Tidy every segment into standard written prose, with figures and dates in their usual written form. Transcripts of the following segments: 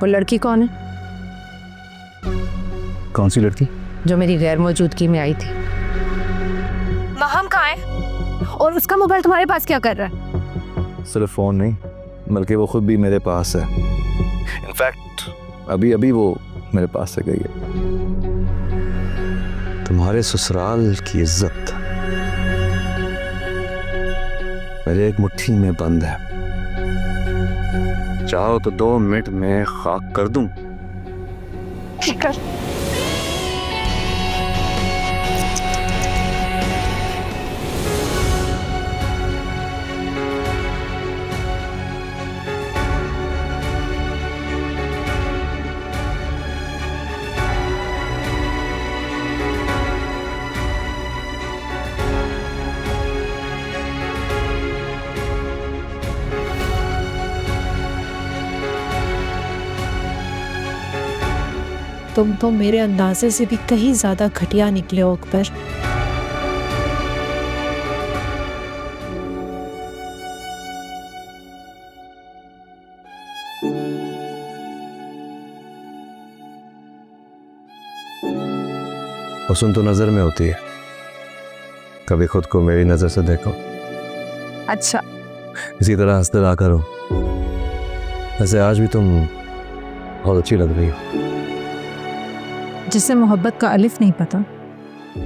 वो लड़की कौन है? कौन सी लड़की? जो मेरी गैर मौजूदगी में आई थी। महम कहाँ है? और उसका मोबाइल तुम्हारे पास क्या कर रहा है? सिर्फ फोन नहीं, बल्कि वो खुद भी मेरे पास है। इनफैक्ट अभी अभी वो मेरे पास से गई है। तुम्हारे ससुराल की इज्जत मेरे एक मुट्ठी में बंद है। चाहो तो 2 मिनट में खाक कर दूं। ठीक है। तुम तो मेरे अंदाजे से भी कहीं ज्यादा घटिया निकले हो अकबर। हुस्न तो नजर में होती है, कभी खुद को मेरी नजर से देखो। अच्छा, इसी तरह हंसते रहा करो। वैसे आज भी तुम बहुत अच्छी लग रही हो। जिसे मोहब्बत का अलिफ नहीं पता,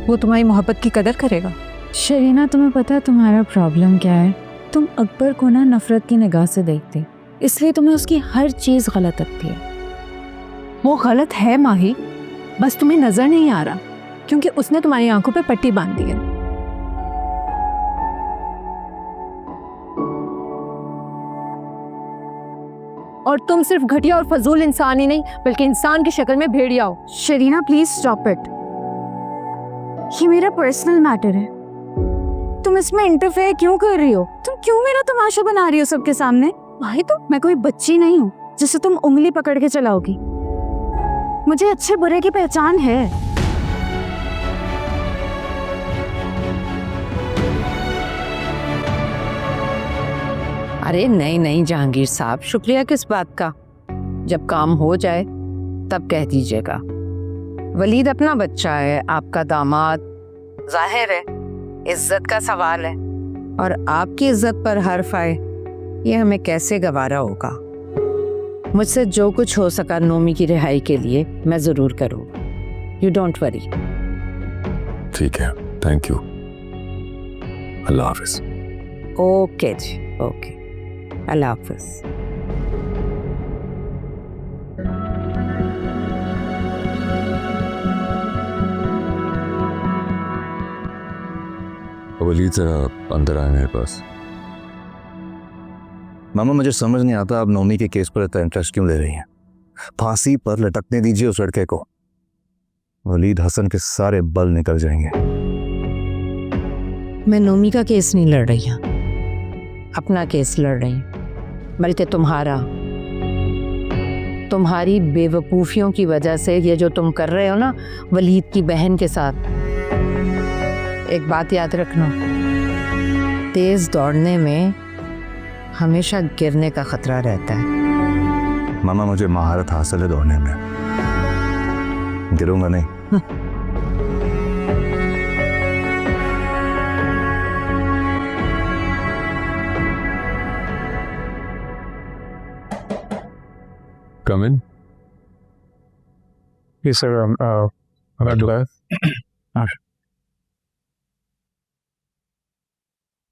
वो तुम्हारी मोहब्बत की कदर करेगा। शरीना, तुम्हें पता है तुम्हारा प्रॉब्लम क्या है? तुम अकबर को ना नफरत की निगाह से देखते, इसलिए तुम्हें उसकी हर चीज गलत लगती है। वो गलत है माही, बस तुम्हें नजर नहीं आ रहा, क्योंकि उसने तुम्हारी आंखों पे पट्टी बांध दी है। और तुम सिर्फ घटिया और फजूल इंसान ही नहीं, बल्कि इंसान की शक्ल में भेड़िया हो। शरीना, प्लीज स्टॉप इट। ये मेरा पर्सनल मैटर है, तुम इसमें इंटरफेयर क्यों कर रही हो? तुम क्यों मेरा तमाशा बना रही हो सबके सामने? भाई, तो मैं कोई बच्ची नहीं हूँ जिसे तुम उंगली पकड़ के चलाओगी। मुझे अच्छे बुरे की पहचान है। अरे नहीं नहीं जहांगीर साहब, शुक्रिया किस बात का? जब काम हो जाए तब कह दीजिएगा। वलीद अपना बच्चा है, आपका दामाद। जाहिर है इज्जत का सवाल है, और आपकी इज्जत पर हर्फ आए ये हमें कैसे गवारा होगा। मुझसे जो कुछ हो सका नोमी की रिहाई के लिए मैं जरूर करूँगा। You don't worry. ठीक है, थैंक यू। अल्लाह हाफिज। ओके जी, ओके, अल्लाह हाफिज। वलीद जरा अंदर आए मेरे पास। मामा, मुझे समझ नहीं आता आप नौमी के केस पर इतना इंटरेस्ट क्यों ले रही हैं। फांसी पर लटकने दीजिए उस लड़के को, वलीद हसन के सारे बल निकल जाएंगे। मैं नोमी का केस नहीं लड़ रही हूँ, अपना केस लड़ रही हूँ, बल्कि तुम्हारी बेवकूफ़ियों की वजह से ये जो तुम कर रहे हो ना वलीद की बहन के साथ। एक बात याद रखना, तेज दौड़ने में हमेशा गिरने का खतरा रहता है। मामा, मुझे महारत हासिल है दौड़ने में, गिरूंगा नहीं। Come in. Yes, sir. About to go.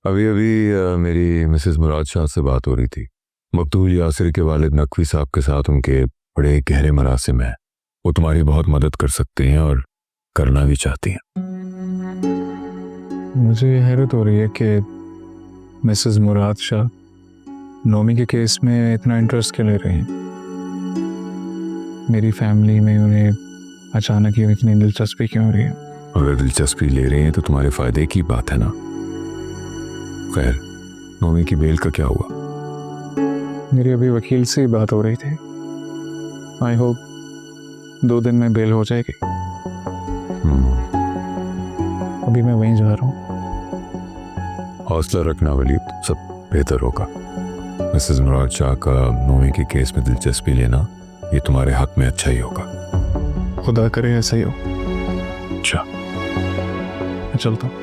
अभी अभी मेरी मिसेस मुराद शाह से बात हो रही थी। मकतूल यासिर के वालिद नकवी साहब के साथ उनके बड़े गहरे मरासिम हैं। वो तुम्हारी बहुत मदद कर सकते हैं और करना भी चाहती हैं। मुझे हैरत हो रही है कि मिसेस मुराद शाह नोमी के केस में इतना इंटरेस्ट क्यों ले रहे हैं। मेरी फैमिली में उन्हें अचानक ही इतनी दिलचस्पी क्यों हो रही है? अगर दिलचस्पी ले रही हैं तो तुम्हारे फायदे की बात है ना। खैर, नोमी की बेल का क्या हुआ? मेरी अभी वकील से बात हो रही थी। आई होप 2 दिन में बेल हो जाएगी। अभी मैं वहीं जा रहा हूँ। हौसला रखना वलीद, सब बेहतर होगा। मिसेस मुराद शाह का नोमी के केस में दिलचस्पी लेना ये तुम्हारे हक में अच्छा ही होगा। खुदा करे ऐसा ही हो। अच्छा, मैं चलता हूँ।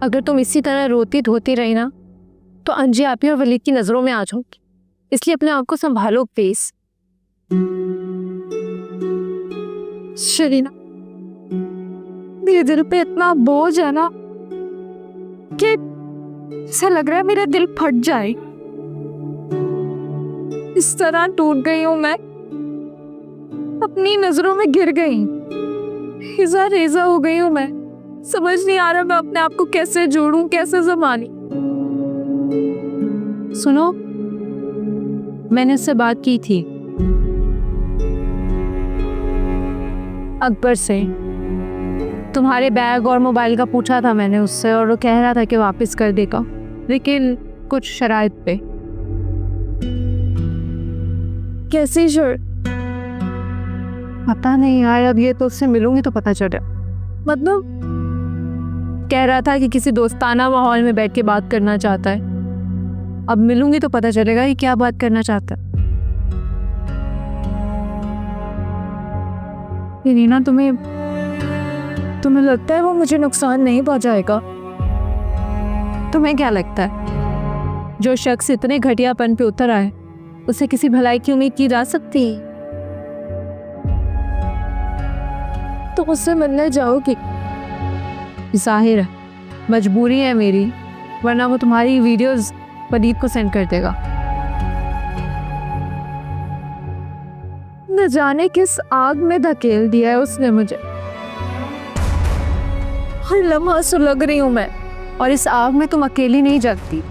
अगर तुम इसी तरह रोती धोती रही ना तो अंजी आपी और वलीद की नजरों में आ जाओगी, इसलिए अपने आप को संभालो प्लीज। शरीना, मेरे दिल पे इतना बोझ है ना कि ऐसा लग रहा है मेरा दिल फट जाए। इस तरह टूट गई हूं मैं, अपनी नजरों में गिर गई, हिजा रेजा हो गई हूं मैं। समझ नहीं आ रहा मैं अपने आप को कैसे जोड़ूं, कैसे संभालूं। सुनो, मैंने उससे बात की थी, अकबर से। तुम्हारे बैग और मोबाइल का पूछा था मैंने उससे, और वो कह रहा था कि वापस कर देगा, लेकिन कुछ शराइत पे। कैसी शर्त? पता नहीं यार, अब ये तो उससे मिलूंगी तो पता चले। मतलब कह रहा था कि किसी दोस्ताना माहौल में बैठ के बात करना चाहता है। अब मिलूंगी तो पता चलेगा कि क्या बात करना चाहता है। नीना, तुम्हें लगता है वो मुझे नुकसान नहीं पहुंचाएगा? तुम्हें क्या लगता है जो शख्स इतने घटियापन पे उतर आए उसे किसी भलाई की उम्मीद की जा सकती है? तुम उससे मिलने जाओगी? जाहिर है मजबूरी है मेरी, वरना वो तुम्हारी वीडियोस वलीद को सेंड कर देगा। न जाने किस आग में धकेल दिया है उसने मुझे। हर लम्हा सुलग रही हूं मैं, और इस आग में तुम अकेली नहीं जगती,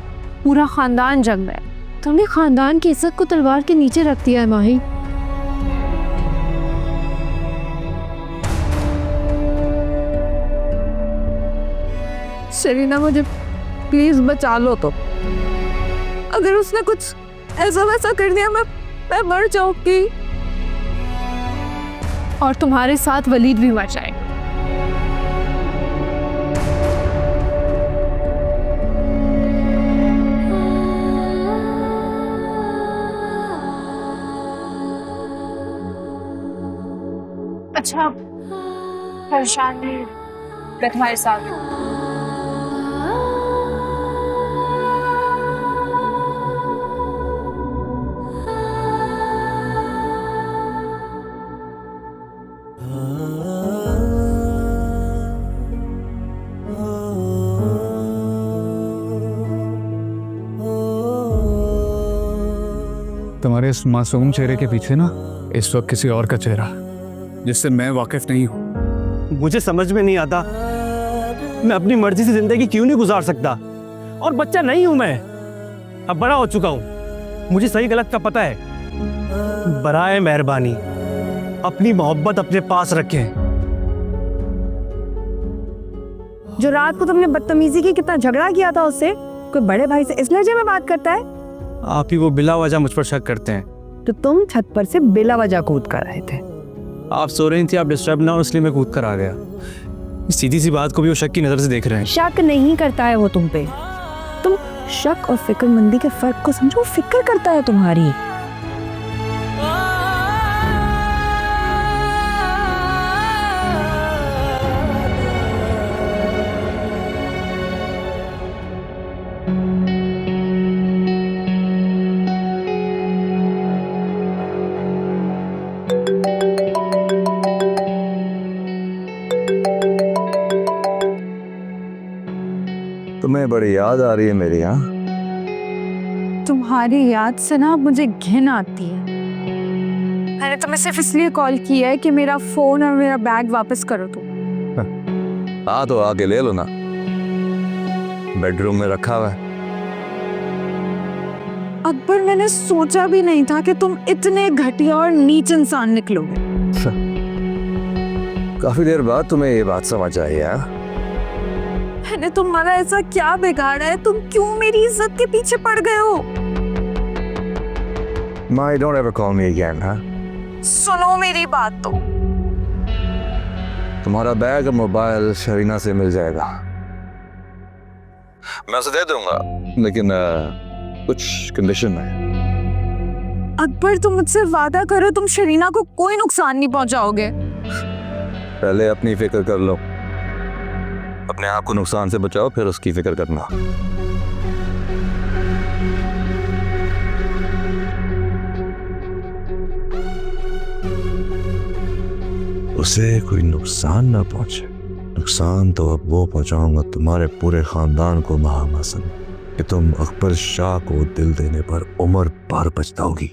पूरा खानदान जग रहा है। तुमने खानदान की इज्जत को तलवार के नीचे रख दिया है माही। शरीना, मुझे प्लीज बचा लो। तो अगर उसने कुछ ऐसा वैसा कर दिया मैं मर जाऊंगी, और तुम्हारे साथ वलीद भी मर जाएगा। अच्छा, परेशान नहीं, मैं तुम्हारे साथ हूँ। तुम्हारे इस मासूम चेहरे के पीछे ना इस वक्त किसी और का चेहरा जिससे मैं वाकिफ नहीं हूँ। मुझे समझ में नहीं आता, मैं अपनी मर्जी से जिंदगी क्यों नहीं गुजार सकता। और बच्चा नहीं हूं मैं, अब बड़ा हो चुका हूं, मुझे सही गलत का पता है। बराए मेहरबानी अपनी मोहब्बत अपने पास रखें। जो रात को तुमने बदतमीजी की, कितना झगड़ा किया था उससे, कोई बड़े भाई से इस लहजे में बात करता है? आप ही वो बिला वजह मुझ पर शक करते हैं। तो तुम छत पर से बिला वजह कूद कर आए थे। आप सो रही थी, आप डिस्टर्ब ना हो इसलिए मैं कूद कर आ गया। सीधी सी बात को भी वो शक की नजर से देख रहे हैं। शक नहीं करता है वो तुम पे, तुम शक और फिक्रमंदी के फर्क को समझो। फिक्र करता है तुम्हारी। तुम्हें बड़ी याद आ रही है मेरी। हाँ, तुम्हारी याद से ना मुझे घिन आती है। मैंने तुम्हें सिर्फ इसलिए कॉल किया है कि मेरा फोन और मेरा बैग वापस करो तुम। हाँ तो आके ले लो ना, बेडरूम में रखा हुआ है। अकबर, मैंने सोचा भी नहीं था कि तुम इतने घटिया और नीच इंसान निकलोगे। काफी देर बाद तुम्हें ये बात समझ आई है। मैंने तुम्हारा ऐसा क्या बिगाड़ा है, तुम क्यों मेरी इज्जत के पीछे पड़ गए हो? My, don't ever call me again, हाँ? सुनो मेरी बात तो। तुम्हारा बैग और मोबाइल शरीना से मिल जाएगा। मैं उसे दे दूंगा, लेकिन कुछ कंडीशन है। अकबर तुम मुझसे वादा करो तुम शरीना को कोई नुकसान नहीं पहुंचाओगे। पहले अपनी फिक्र कर लो, अपने आप को नुकसान से बचाओ, फिर उसकी फिक्र करना। उसे कोई नुकसान ना पहुंचे। नुकसान तो अब वो पहुंचाऊंगा तुम्हारे पूरे खानदान को महामसन, कि तुम अकबर शाह को दिल देने पर उम्र भर पछताओगी।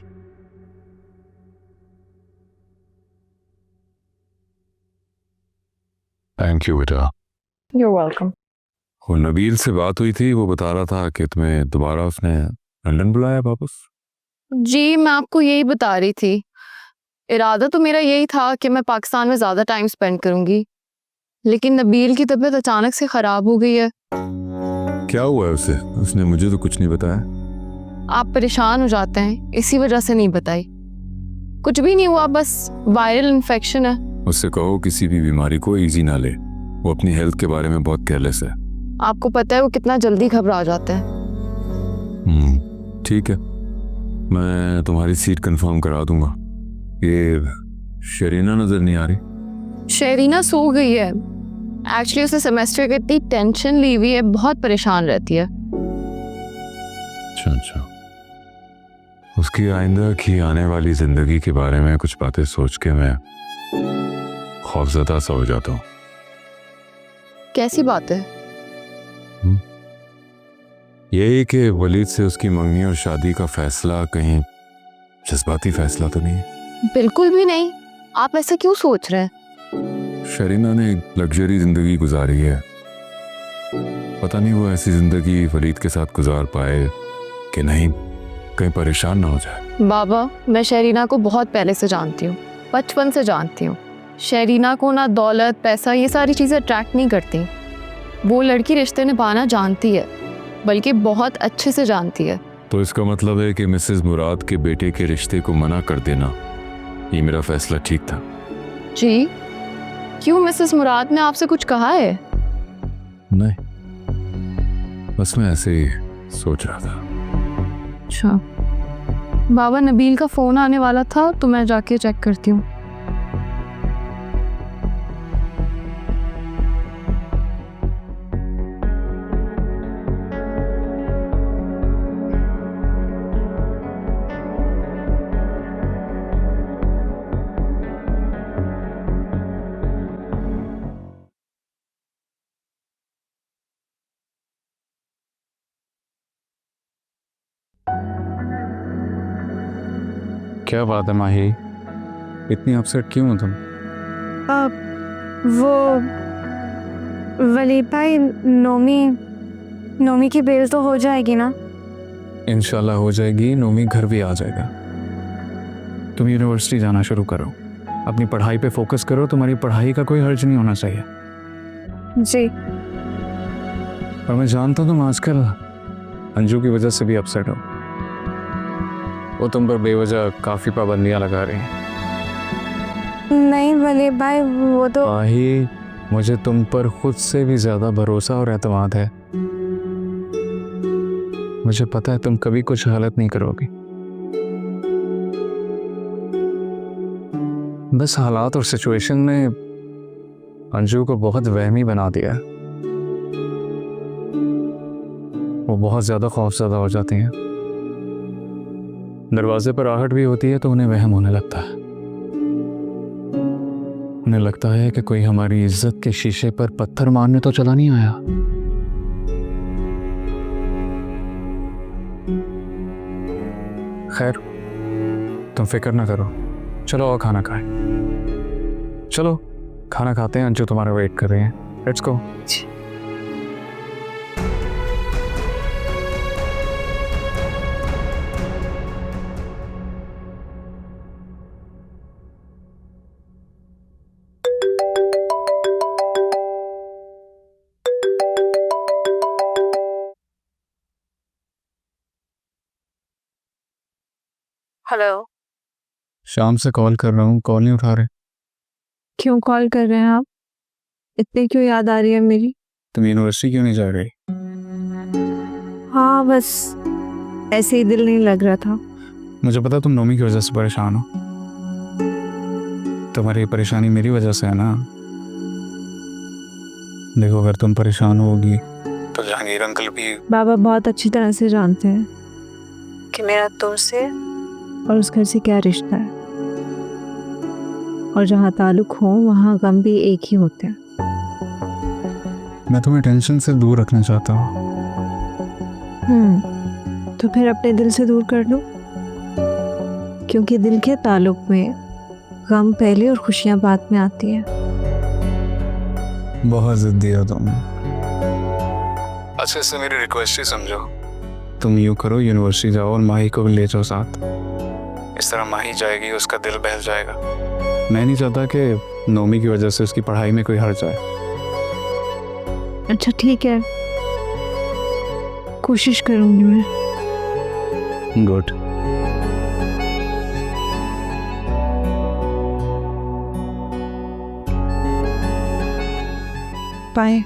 थैंक यू बेटा। You're welcome. वो नबील से बात हुई थी, वो बता रहा था कि तुम्हें दोबारा उसने लंदन बुलाया वापस। जी मैं आपको यही बता रही थी, इरादा तो मेरा यही था कि मैं पाकिस्तान में ज़्यादा टाइम स्पेंड करूंगी, लेकिन नबील की तबीयत अचानक से ख़राब हो गई है। क्या हुआ है उसे? उसने मुझे तो कुछ नहीं बताया। आप परेशान हो जाते हैं, इसी वजह से नहीं बताई। कुछ भी नहीं हुआ, बस वायरल इन्फेक्शन है। उससे कहो किसी भी बीमारी को इजी ना ले, वो अपनी हेल्थ के बारे में बहुत केयरलेस है। आपको पता है वो कितना जल्दी घबरा जाता है। ठीक है, मैं तुम्हारी सीट कंफर्म करा दूंगा। ये शरीना नजर नहीं आ रही? शरीना सो गई है। एक्चुअली उसने सेमेस्टर की इतनी टेंशन ली हुई है, बहुत परेशान रहती है। अच्छा, उसकी आइंदा की आने वाली जिंदगी के बारे में कुछ बातें सोच के मैं खौफजदा सा हो जाता हूँ। कैसी बात है? यही कि वलीद से उसकी मंगनी और शादी का फैसला कहीं जज्बाती फैसला तो नहीं है? बिल्कुल भी नहीं। आप ऐसा क्यों सोच रहे हैं? शरीना ने लग्जरी जिंदगी गुजारी है, पता नहीं वो ऐसी जिंदगी वलीद के साथ गुजार पाए कि नहीं, कहीं परेशान ना हो जाए। बाबा मैं शरीना को बहुत पहले से जानती हूँ, बचपन से जानती हूँ। शरीना को ना दौलत पैसा ये सारी चीज़ें अट्रैक्ट नहीं करती। वो लड़की रिश्ते निभाना जानती है, बल्कि बहुत अच्छे से जानती है। तो इसका मतलब है कि मिसेस मुराद के बेटे के रिश्ते को मना कर देना, ये मेरा फैसला ठीक था? जी क्यों, मिसेस मुराद ने आपसे कुछ कहा है? नहीं, बस मैं ऐसे ही सोच रहा था। अच्छा बाबा, नबील का फ़ोन आने वाला था तो मैं जाके चेक करती हूँ। क्या बात है माही, इतनी अपसेट क्यों हो तुम? वो वलीद भाई, नोमी की बेल तो हो जाएगी ना? इंशाल्लाह हो जाएगी, नोमी घर भी आ जाएगा। तुम यूनिवर्सिटी जाना शुरू करो, अपनी पढ़ाई पे फोकस करो, तुम्हारी पढ़ाई का कोई हर्ज नहीं होना चाहिए। जी। और मैं जानता हूँ तुम आजकल अंजू की वजह से भी अपसेट हो। वो तुम पर बेवजह काफ़ी पाबंदियाँ लगा रही हैं। नहीं वलीद भाई, वो तो माही, मुझे तुम पर खुद से भी ज़्यादा भरोसा और एतमाद है। मुझे पता है तुम कभी कुछ गलत नहीं करोगी। बस हालात और सिचुएशन ने अंजू को बहुत वहमी बना दिया है। वो बहुत ज़्यादा खौफज़दा हो जाती हैं। दरवाजे पर आहट भी होती है तो उन्हें वहम होने लगता है। उन्हें लगता है कि कोई हमारी इज्जत के शीशे पर पत्थर मारने तो चला नहीं आया। खैर तुम फिक्र ना करो, चलो और खाना खाएं। चलो खाना खाते हैं, अंजू तुम्हारा वेट कर रहे हैं। Let's go. हेलो। शाम से कॉल कर रहा हूँ, कॉल नहीं उठा रहे। क्यों कॉल कर रहे हैं आप? इतने क्यों याद आ रही है मेरी? तुम यूनिवर्सिटी क्यों नहीं जा रही? हाँ बस ऐसे ही दिल नहीं लग रहा था। मुझे पता तुम नोमी की वजह से परेशान हो। तुम्हारी ये परेशानी मेरी वजह से है ना। देखो अगर तुम परेशान होगी तो जहांगीर अंकल भी बाबा बहुत अच्छी तरह से जानते हैं कि मेरा तुमसे और उस घर से क्या रिश्ता है, और जहाँ ताल्लुक हो वहाँ गम भी एक ही होते हैं। मैं तुम्हें टेंशन से दूर रखना चाहता हूँ। तो फिर अपने दिल से दूर कर लो, क्योंकि दिल के ताल्लुक में गम पहले और खुशियाँ बाद में आती हैं। बहुत जिद्दी हो तुम। अच्छा इससे मेरी रिक्वेस्ट ही समझो। तुम यूँ करो, यूनिवर्सिटी जाओ और माही को भी ले जाओ साथ। इस तरह माही जाएगी, उसका दिल बहल जाएगा। मैं नहीं चाहता कि नोमी की वजह से उसकी पढ़ाई में कोई हर्ज आए। अच्छा ठीक है, कोशिश करूँगी मैं। गुड। बाय।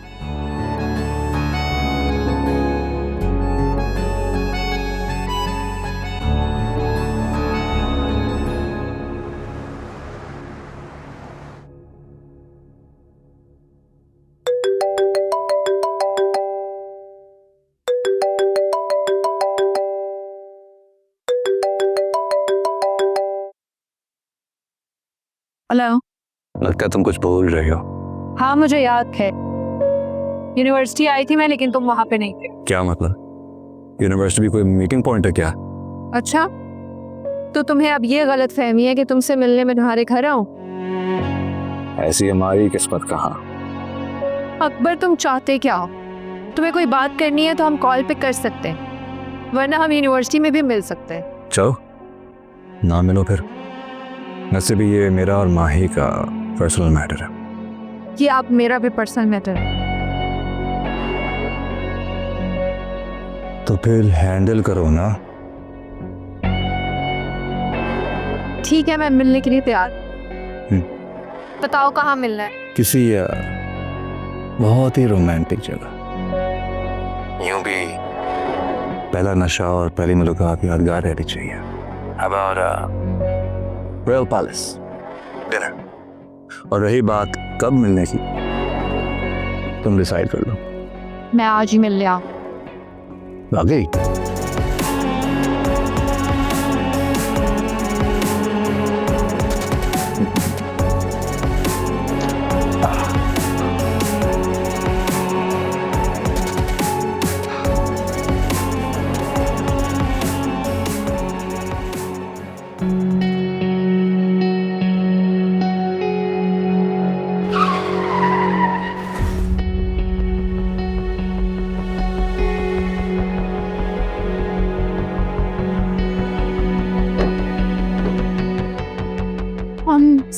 हेलो। लगता है तुम कुछ बोल रहे हो। हाँ मुझे याद है, यूनिवर्सिटी आई थी मैं, लेकिन तुम वहाँ पे नहीं थे। क्या मतलब? यूनिवर्सिटी भी कोई मीटिंग पॉइंट है क्या? अच्छा, तो तुम्हें अब ये गलत फहमी है कि तुमसे मिलने में तुम्हारे घर आऊं? ऐसी हमारी किस्मत कहाँ। अकबर तुम चाहते क्या हो? तुम्हें कोई बात करनी है तो हम कॉल पे कर सकते हैं, वरना हम यूनिवर्सिटी में भी मिल सकते हैं। चलो ना मिलो फिर। वैसे भी ये मेरा और माही का पर्सनल मैटर है। ये आप मेरा भी पर्सनल मैटर है। तो फिर हैंडल करो ना। ठीक है, मैं मिलने के लिए तैयार। बताओ कहाँ मिलना है? किसी बहुत ही रोमांटिक जगह। यूं भी पहला नशा और पहली मुलाकात यादगार रहनी चाहिए। Royal palace dinner. और रही बात कब मिलने की, तुम डिसाइड कर लो। मैं आज ही मिलने आऊँ। वाकई?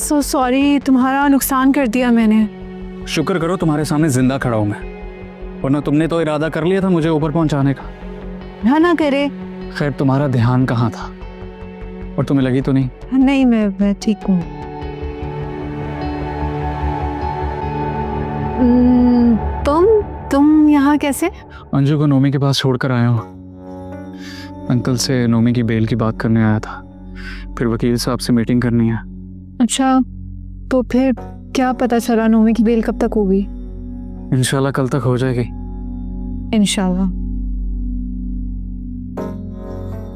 सो सॉरी, तुम्हारा नुकसान कर दिया मैंने। शुक्र करो तुम्हारे सामने जिंदा खड़ा हूँ मैं, वरना तुमने तो इरादा कर लिया था मुझे ऊपर पहुंचाने का। ना करे। खैर तुम्हारा ध्यान कहाँ था, और तुम्हें लगी तो नहीं? नहीं, मैं ठीक हूँ। तुम यहाँ कैसे? अंजू को नोमी के पास छोड़कर आया हूँ। अंकल से नोमी की बेल की बात करने आया था, फिर वकील साहब से मीटिंग करनी है। अच्छा, तो फिर क्या पता चला नोमी की बेल कब तक होगी? इंशाल्लाह कल तक हो जाएगी। इंशाल्लाह।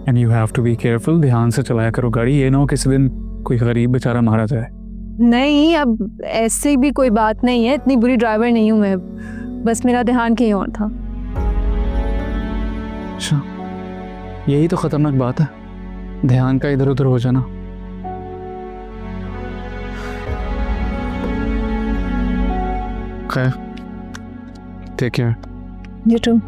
And you have to be careful. ध्यान से चलाया करो गाड़ी, ये ना हो किसी दिन कोई गरीब बेचारा मारा जाए। नहीं, अब ऐसे भी कोई बात नहीं है, इतनी बुरी ड्राइवर नहीं हूँ मैं, बस मेरा ध्यान कहीं और था। अच्छा, यही तो खतरनाक बात है, ध्यान का इधर उधर हो जाना। खैर, टेक केयर। You too.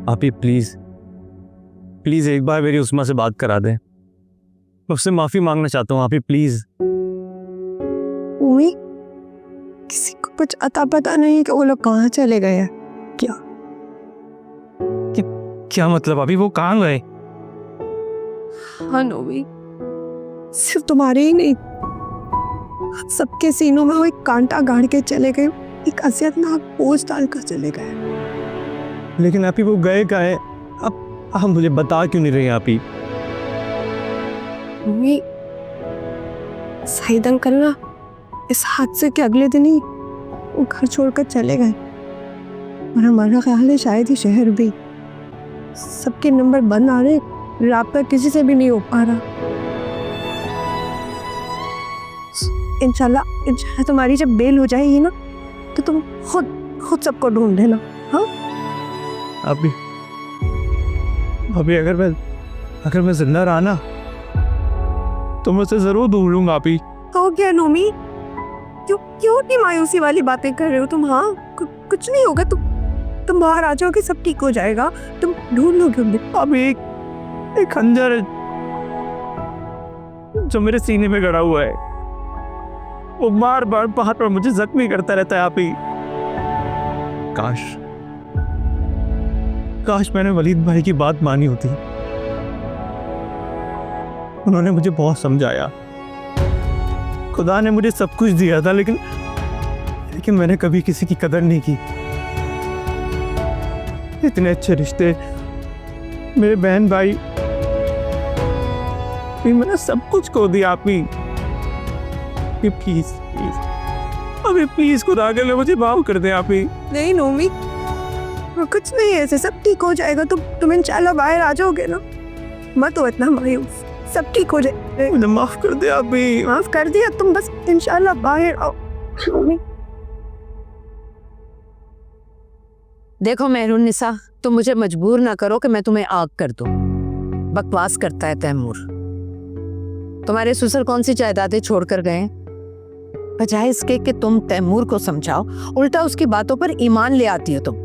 आप ही प्लीज एक बार मेरी उस्मा से बात करा दें। उससे माफी मांगना चाहता हूँ आप ही, प्लीज। उम्मी, किसी को कुछ अता पता नहीं कि वो लोग कहाँ चले गए हैं। क्या मतलब अभी वो कहाँ गए? हाँ नोमी, सिर्फ तुम्हारे ही नहीं, सबके सीनों में वो एक कांटा गाड़ के चले गए, एक असियतनाक बोझ डालकर चले गए। लेकिन आप ही वो गए कहाँ हैं? आप मुझे बता क्यों नहीं रहे आप ही? मम्मी, साहिद अंकल ना इस हादसे के अगले दिन ही वो घर छोड़कर चले गए, और हमारा ख्याल है शायद ही शहर भी। सबके नंबर बंद आ रहे, राब्ता किसी से भी नहीं हो पा रहा। इंशाल्लाह तुम्हारी जब बेल हो जाएगी ना, तो तुम खुद सबको ढूंढ लेना। हाँ अभी अगर मैं जिंदा रहा ना, तो मैं उसे जरूर ढूंढ लूंगा आप ही। हो गया नोमी, क्यों इतनी मायूसी वाली बातें कर रहे हो तुम? हाँ कुछ नहीं होगा, तुम बाहर आ जाओगे, सब ठीक हो जाएगा, तुम ढूंढ लोगे उन्हें। अब एक खंजर है जो मेरे सीने में गड़ा हुआ है, वो बार बार बाहर पर मुझे जख्मी करता रहता है आप ही। काश मैंने वलीद भाई की बात मानी होती। उन्होंने मुझे बहुत समझाया, खुदा ने मुझे सब कुछ दिया था, लेकिन मैंने कभी किसी की कदर नहीं की। इतने अच्छे रिश्ते, मेरे बहन भाई, मैंने सब कुछ खो दिया आप ही। प्लीज अभी प्लीज खुदा के लिए मुझे माफ कर दें आप ही। नहीं नोमी, कुछ नहीं है, ऐसे सब ठीक हो जाएगा। तुम इंशाल्लाह बाहर आ जाओगे ना, मत हो इतना मायूस, सब ठीक हो जाए। मुझे माफ कर दे आप ही। माफ कर दिया, तुम बस इंशाल्लाह बाहर आओ। देखो मेहरुन्निसा, तुम मुझे मजबूर ना करो कि मैं तुम्हें आग कर दूं। बकवास करता है तैमूर। तुम्हारे ससुर कौन सी जायदादें छोड़कर गए? बजाय इसके कि तुम तैमूर को समझाओ, उल्टा उसकी बातों पर ईमान ले आती हो तुम।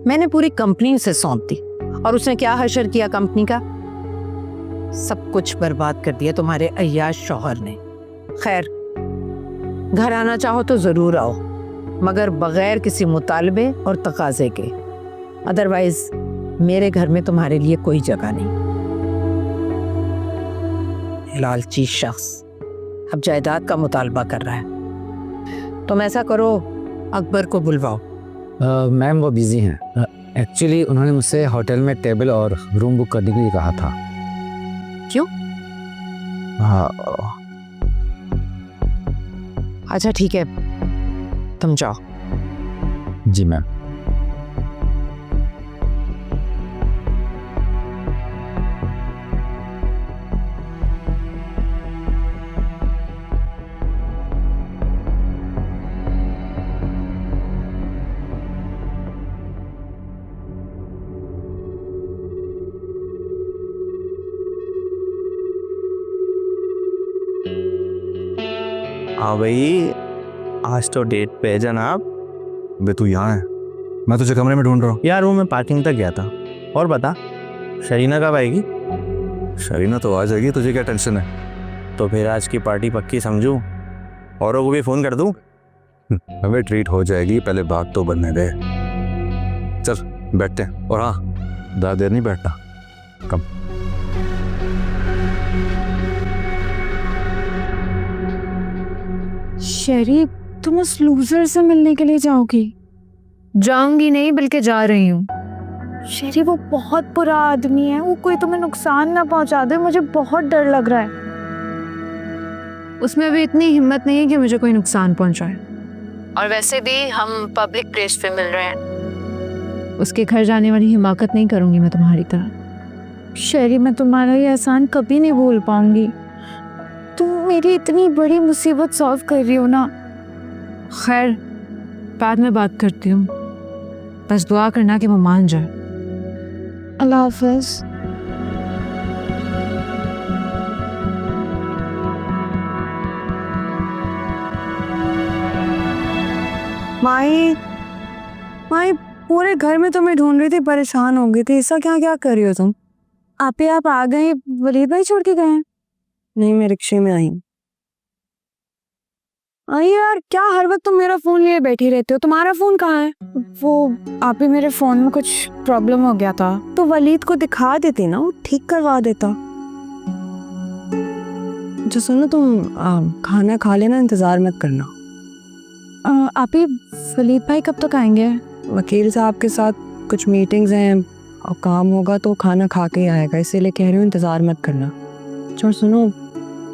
मैंने पूरी कंपनी से सौंप दी, और उसने क्या हशर किया कंपनी का? सब कुछ बर्बाद कर दिया तुम्हारे अय्याश शौहर ने। खैर, घर आना चाहो तो जरूर आओ, मगर बगैर किसी मुतालबे और तकाजे के। अदरवाइज मेरे घर में तुम्हारे लिए कोई जगह नहीं। लालची शख्स अब जायदाद का मुतालबा कर रहा है। तुम ऐसा करो, अकबर को बुलवाओ। मैम वो बिजी हैं। एक्चुअली उन्होंने मुझसे होटल में टेबल और रूम बुक करने के लिए कहा था। क्यों? हाँ। अच्छा ठीक है, तुम जाओ। जी मैम। हाँ भाई, आज तो डेट पे है जनाब। बे तू यहाँ है, मैं तुझे कमरे में ढूंढ रहा हूँ। यार वो मैं पार्किंग तक गया था। और बता, शरीना कब आएगी? शरीना तो आ जाएगी, तुझे क्या टेंशन है? तो फिर आज की पार्टी पक्की समझूं? औरों को भी फोन कर दूं? हमें ट्रीट हो जाएगी, पहले बात तो बनने दे। चल बैठते हैं। और हाँ, ज़्यादा देर नहीं बैठना, कम। शरीफ, तुम उस लूजर से मिलने के लिए जाओगी? जाऊंगी नहीं, बल्कि जा रही हूँ। शरीफ, वो बहुत बुरा आदमी है, वो कोई तुम्हें नुकसान ना पहुंचा दे, मुझे बहुत डर लग रहा है। उसमें भी इतनी हिम्मत नहीं है कि मुझे कोई नुकसान पहुंचाए। और वैसे भी हम पब्लिक प्लेस पे मिल रहे हैं। उसके घर जाने वाली हिमाकत नहीं करूंगी मैं तुम्हारी तरह। शरीफ, मैं तुम्हारा ये एहसान कभी नहीं भूल पाऊंगी। तुम मेरी इतनी बड़ी मुसीबत सॉल्व कर रही हो ना। खैर, बाद में बात करती हूँ, बस दुआ करना कि वो मान जाए। अल्लाह हाफिज। माई पूरे घर में तुम्हें ढूंढ रही थी, परेशान हो गई थी। ऐसा क्या क्या कर रही हो तुम? आप आ गए, वलीद भाई छोड़ के गए हैं? नहीं, मैं रिक्शे में आई। अरे यार, क्या हर वक्त तुम मेरा फोन लिए बैठी रहते हो? तुम्हारा फोन कहाँ है? वो आप ही, मेरे फोन में कुछ प्रॉब्लम हो गया था तो वलीद को दिखा देती ना, वो ठीक करवा देता। जो सुनो, तुम खाना खा लेना, इंतजार मत करना। आप ही, वलीद भाई कब तक आएंगे? वकील साहब के साथ कुछ मीटिंग्स हैं और काम होगा तो खाना खा के ही आएगा, इसीलिए कह रही हूँ इंतजार मत करना। जो सुनो,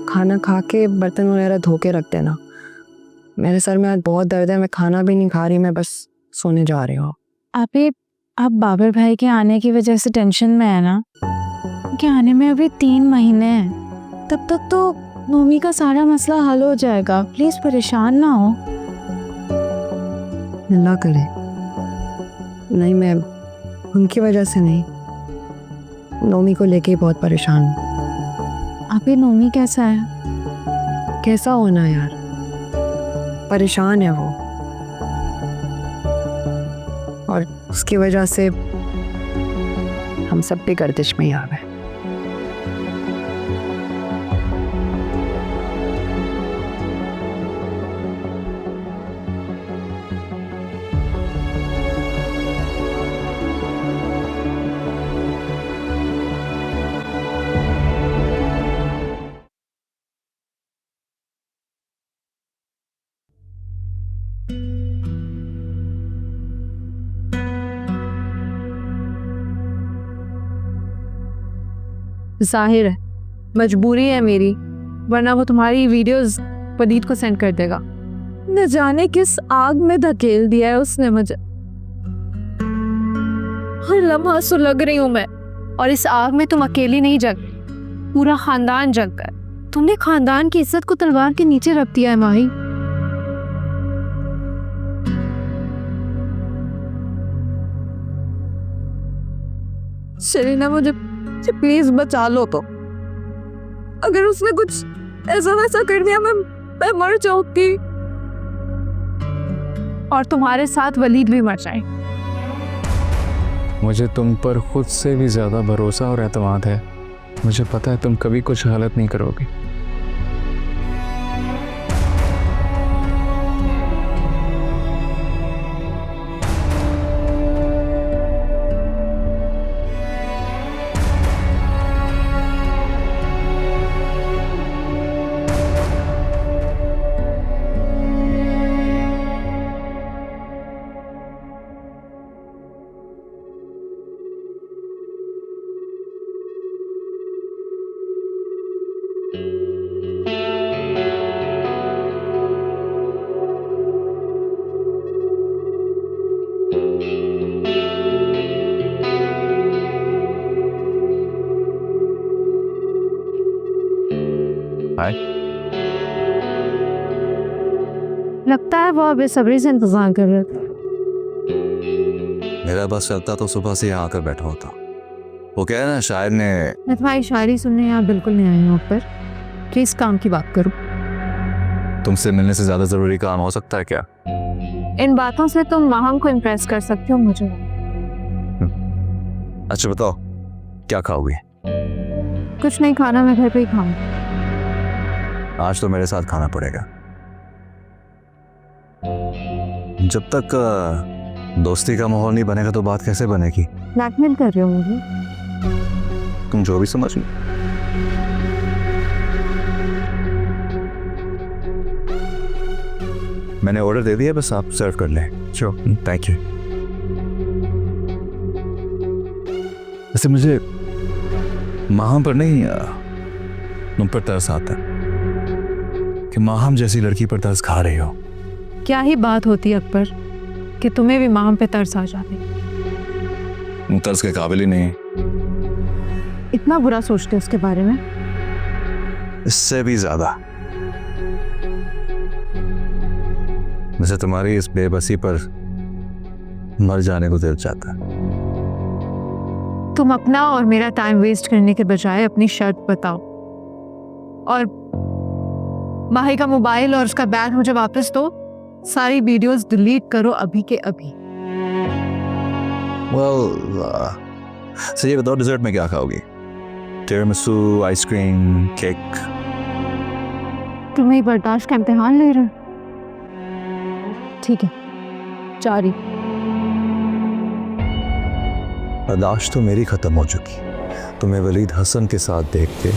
खाना खा के बर्तन वगैरह धो के रख देना। मेरे सर में आज बहुत दर्द है, मैं खाना भी नहीं खा रही, मैं बस सोने जा रही हूँ। आप बाबर भाई के आने की वजह से टेंशन में है ना? कि आने में अभी 3 महीने हैं, तब तक तो नोमी का सारा मसला हल हो जाएगा। प्लीज परेशान ना हो। अल्लाह करे। नहीं, मैं उनकी वजह से नहीं, नोमी को लेके ही बहुत परेशान हूँ। आप ही, नोमी कैसा है? कैसा होना यार, परेशान है वो, और उसकी वजह से हम सब भी गर्दिश में ही आ गए। जाहिर है मजबूरी है मेरी, वरना वो तुम्हारी वीडियोस वलीद को सेंड कर देगा। न जाने किस आग में धकेल दिया है उसने मुझे। हर लम्हा सुलग रही हूं मैं, और इस आग में तुम अकेली नहीं जल रही, पूरा खानदान जल गया। तुमने खानदान की इज्जत को तलवार के नीचे रख दिया है माही। शरीना, मुझे प्लीज बचा लो। तो अगर उसने कुछ ऐसा वैसा कर दिया, मैं मर जाऊंगी, और तुम्हारे साथ वलीद भी मर जाए। मुझे तुम पर खुद से भी ज़्यादा भरोसा और एतमाद है। मुझे पता है तुम कभी कुछ गलत नहीं करोगी। लगता है वो बेसब्री से इंतजार कर रहे थे। मेरा बस चलता तो सुबह से यहाँ आकर बैठा होता। वो कह रहा है शायर ने। मैं तुम्हारी शायरी सुनने यहाँ बिल्कुल नहीं आई हूँ पर, प्लीज काम की बात करो। तुमसे मिलने से ज्यादा जरूरी काम हो सकता है क्या? इन बातों से तुम माहम को इम्प्रेस कर सकते हो मुझे। अच्छा बताओ, क्या खाओगे? कुछ नहीं खाना, मैं घर पे ही खाऊंगी। आज तो मेरे साथ खाना पड़ेगा। जब तक दोस्ती का माहौल नहीं बनेगा तो बात कैसे बनेगी? ब्लैकमेल कर रहे हो मुझे? तुम जो भी समझ लो। मैंने ऑर्डर दे दिया, बस आप सर्व कर लें। Sure, thank you. वैसे मुझे माहम पर नहीं, तुम पर तरस आता है कि माहम जैसी लड़की पर तरस खा रही हो। क्या ही बात होती अकबर कि तुम्हें भी माहम पे तरस आ जाती। तुम तरस के काबिल ही नहीं। इतना बुरा सोचते उसके बारे में? इससे भी ज्यादा। वैसे तुम्हारी इस बेबसी पर मर जाने को दिल चाहता है। तुम अपना और मेरा टाइम वेस्ट करने के बजाय अपनी शर्त बताओ, और माही का मोबाइल और उसका बैग मुझे वापस दो। सारी वीडियोस डिलीट करो अभी के अभी। Well, सही बताओ, डिजर्ट में क्या खाओगी? टिरामिसू, आइसक्रीम, केक। तुम्हें बर्दाश्त का इम्तिहान ले रहे हो? ठीक है, 4 ही। बर्दाश्त तो मेरी खत्म हो चुकी। तुम्हें वलीद हसन के साथ देख के,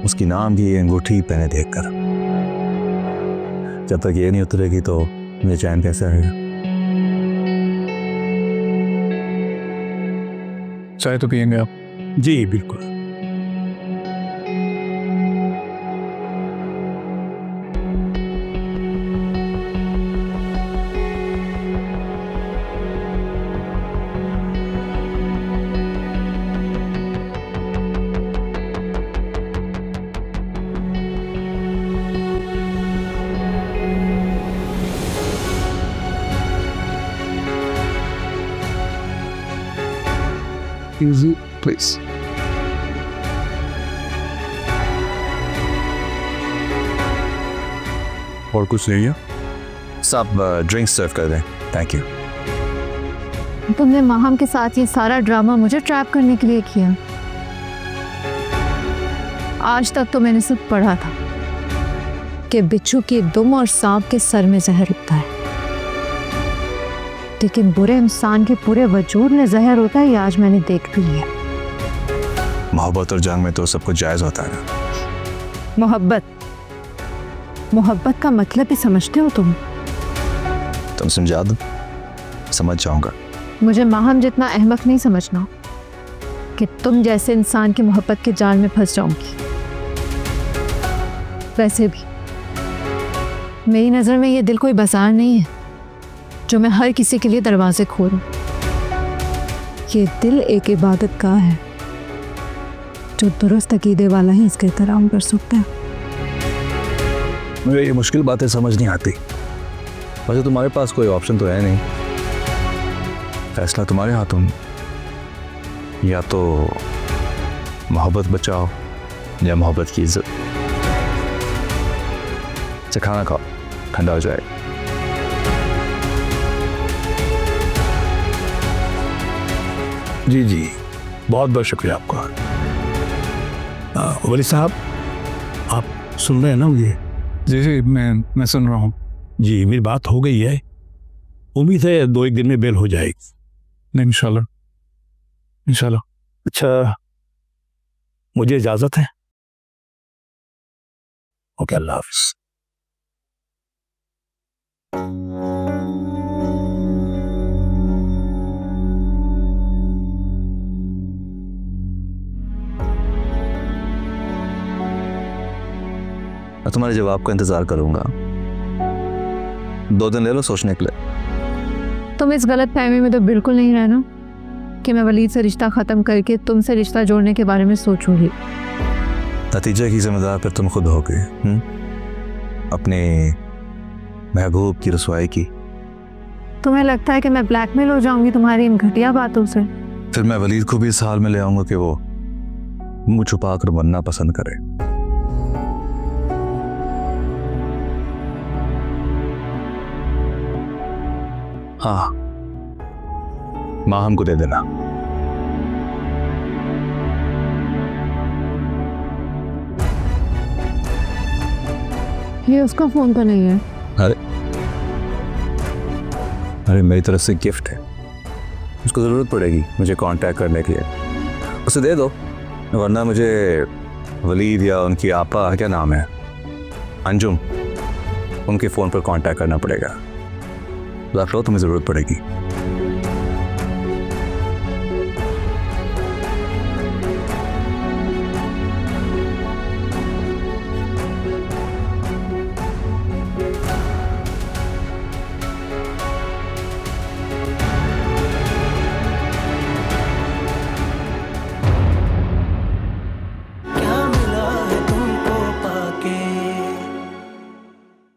उसकी नाम की अंगूठी पहने देखकर, जब तक ये नहीं उतरेगी तो मुझे चैन कैसे आएगा? चाय तो पियेंगे आप? जी बिल्कुल। Easy, please. और कुछ नहीं है? सब ड्रिंक्स सर्व कर दें। Thank you. तुमने माहम के साथ ये सारा ड्रामा मुझे ट्रैप करने के लिए किया। आज तक तो मैंने सिर्फ पढ़ा था कि बिच्छू की दुम और सांप के सर में जहर उगता है, लेकिन बुरे इंसान के पूरे वजूद में जहर होता है, ये आज मैंने देख भी लिया। मोहब्बत और जंग में तो सब कुछ जायज़ होता है ना। मोहब्बत का मतलब ही समझते हो तुम? तुम समझा दो, समझ जाऊंगा। मुझे माहम जितना अहमक नहीं समझना कि तुम जैसे इंसान की मोहब्बत के जाल में फंस जाऊंगी। वैसे भी मेरी नज़र में ये दिल कोई बाजार नहीं है जो मैं हर किसी के लिए दरवाजे खोलूं। ये दिल एक इबादत गाह है जो दुरुस्त अकीदे वाला ही इसका एहतराम कर सकता है। मुझे ये मुश्किल बातें समझ नहीं आती। वैसे तुम्हारे पास कोई ऑप्शन तो है नहीं, फैसला तुम्हारे हाथों में। या तो मोहब्बत बचाओ या मोहब्बत की इज्जत। से खाना खाओ, ठंडा हो जाएगा। जी जी, बहुत बहुत शुक्रिया आपका। वली साहब, आप सुन रहे हैं ना मुझे? जी जी, मैं सुन रहा हूँ। जी, मेरी बात हो गई है। उम्मीद है 2-1 दिन में बेल हो जाएगी। नहीं, इंशाल्लाह इंशाल्लाह। अच्छा, मुझे इजाज़त है। ओके, अल्लाह हाफ़िज़। मैं तुम्हारे जवाब का इंतज़ार करूंगा। 2 दिन ले लो सोचने के लिए। तुम इस गलत फहमी में तो बिल्कुल नहीं रहना कि मैं वलीद से रिश्ता ख़त्म करके तुमसे रिश्ता जोड़ने के बारे में सोचूंगी। नतीजे की जिम्मेदार फिर तुम खुद होगे। अपने महबूब की रसवाई की। तुम्हें लगता है कि मैं ब्लैकमेल हो जाऊंगी तुम्हारी इन घटिया बातों से? फिर मैं वलीद को भी इस हाल में ले आऊंगा कि वो मुंह छुपा कर बनना पसंद करे। हाँ, माँ हमको दे देना। ये उसका फोन तो नहीं है? अरे मेरी तरफ से गिफ्ट है, उसको ज़रूरत पड़ेगी मुझे कांटेक्ट करने के लिए, उसे दे दो। वरना मुझे वलीद या उनकी आपा, क्या नाम है, अंजुम, उनके फ़ोन पर कांटेक्ट करना पड़ेगा। रख लो, तुम्हें ज़रूरत पड़ेगी।